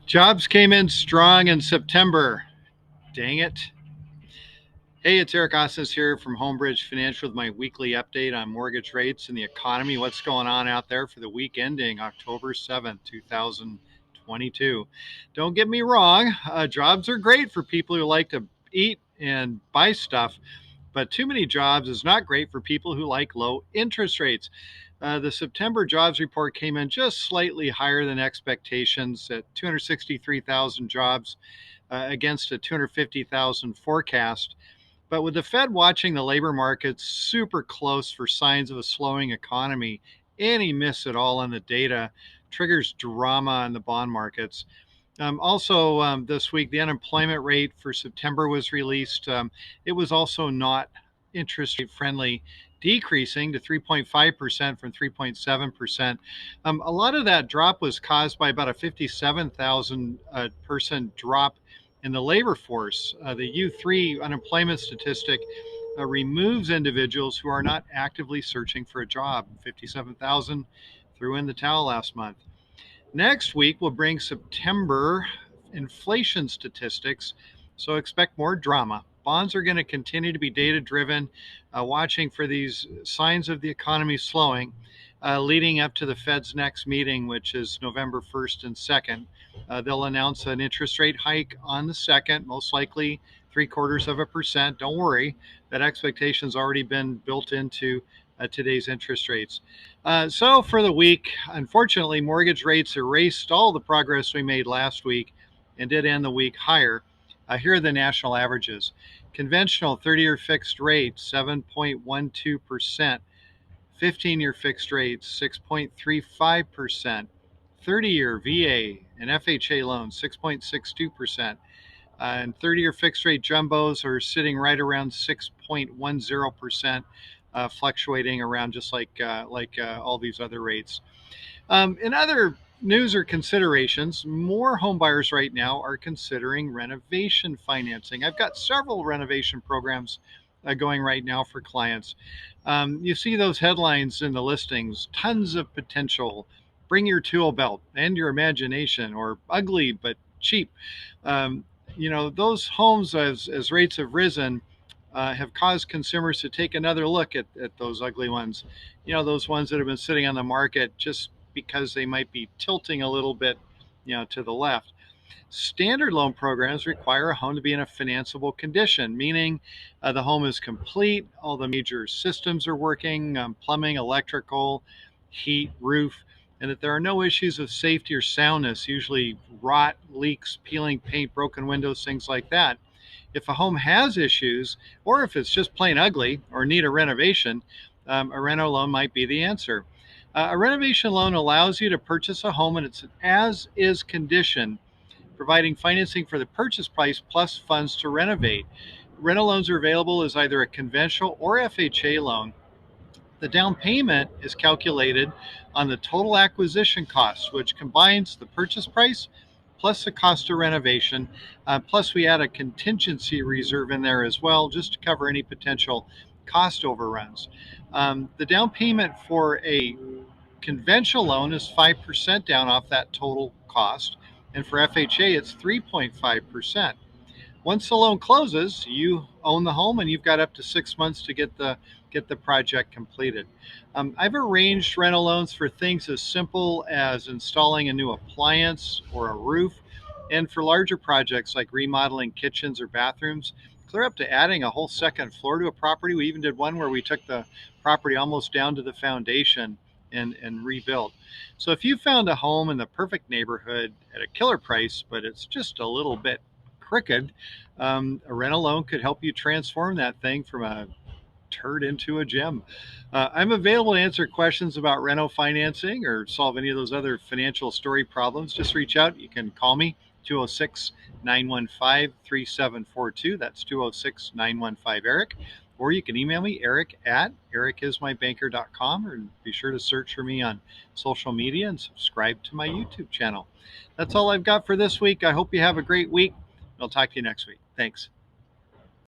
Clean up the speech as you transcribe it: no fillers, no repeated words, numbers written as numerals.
Jobs came in strong in September. Dang it. Hey, it's Eric Osnes here from Homebridge Financial with my weekly update on mortgage rates and the economy. What's going on out there for the week ending October 7th, 2022. Don't get me wrong, jobs are great for people who like to eat and buy stuff, but too many jobs is not great for people who like low interest rates. The September jobs report came in just slightly higher than expectations at 263,000 jobs against a 250,000 forecast. But with the Fed watching the labor markets super close for signs of a slowing economy, any miss at all on the data triggers drama in the bond markets. Also, this week, the unemployment rate for September was released. It was also not interest rate friendly, decreasing to 3.5% from 3.7%. A lot of that drop was caused by about a 57,000 person drop in the labor force. The U3 unemployment statistic removes individuals who are not actively searching for a job. 57,000 threw in the towel last month. Next week will bring September inflation statistics, so expect more drama. Bonds are going to continue to be data driven, watching for these signs of the economy slowing, leading up to the Fed's next meeting, which is November 1st and 2nd. They'll announce an interest rate hike on the 2nd, most likely 0.75%. Don't worry, that expectation's already been built into today's interest rates. So for the week, unfortunately, mortgage rates erased all the progress we made last week and did end the week higher. Here are the national averages. Conventional 30-year fixed rate, 7.12%. 15-year fixed rate, 6.35%. 30-year VA and FHA loans, 6.62%. And 30-year fixed rate jumbos are sitting right around 6.10%. Fluctuating around just like all these other rates. In other news or considerations, more home buyers right now are considering renovation financing. I've got several renovation programs going right now for clients. You see those headlines in the listings, tons of potential, bring your tool belt and your imagination, or ugly but cheap. Those homes, as rates have risen, have caused consumers to take another look at those ugly ones. Those ones that have been sitting on the market just because they might be tilting a little bit, to the left. Standard loan programs require a home to be in a financeable condition, meaning the home is complete, all the major systems are working, plumbing, electrical, heat, roof, and that there are no issues of safety or soundness, usually rot, leaks, peeling paint, broken windows, things like that. If a home has issues, or if it's just plain ugly or need a renovation, a reno loan might be the answer. A renovation loan allows you to purchase a home in its as-is condition, providing financing for the purchase price plus funds to renovate. Rental loans are available as either a conventional or FHA loan. The down payment is calculated on the total acquisition cost, which combines the purchase price plus the cost of renovation. Plus, we add a contingency reserve in there as well, just to cover any potential cost overruns. The down payment for a conventional loan is 5% down off that total cost, and for FHA, it's 3.5%. Once the loan closes, you own the home, and you've got up to 6 months to get the project completed. I've arranged rental loans for things as simple as installing a new appliance or a roof, and for larger projects like remodeling kitchens or bathrooms, clear up to adding a whole second floor to a property. We even did one where we took the property almost down to the foundation and rebuilt. So if you found a home in the perfect neighborhood at a killer price, but it's just a little bit crooked, a rental loan could help you transform that thing from a turd into a gem. I'm available to answer questions about reno financing or solve any of those other financial story problems. Just reach out. You can call me, 206-915-3742. That's 206-915-ERIC. Or you can email me, eric@ericismybanker.com, or be sure to search for me on social media and subscribe to my YouTube channel. That's all I've got for this week. I hope you have a great week. I'll talk to you next week. Thanks.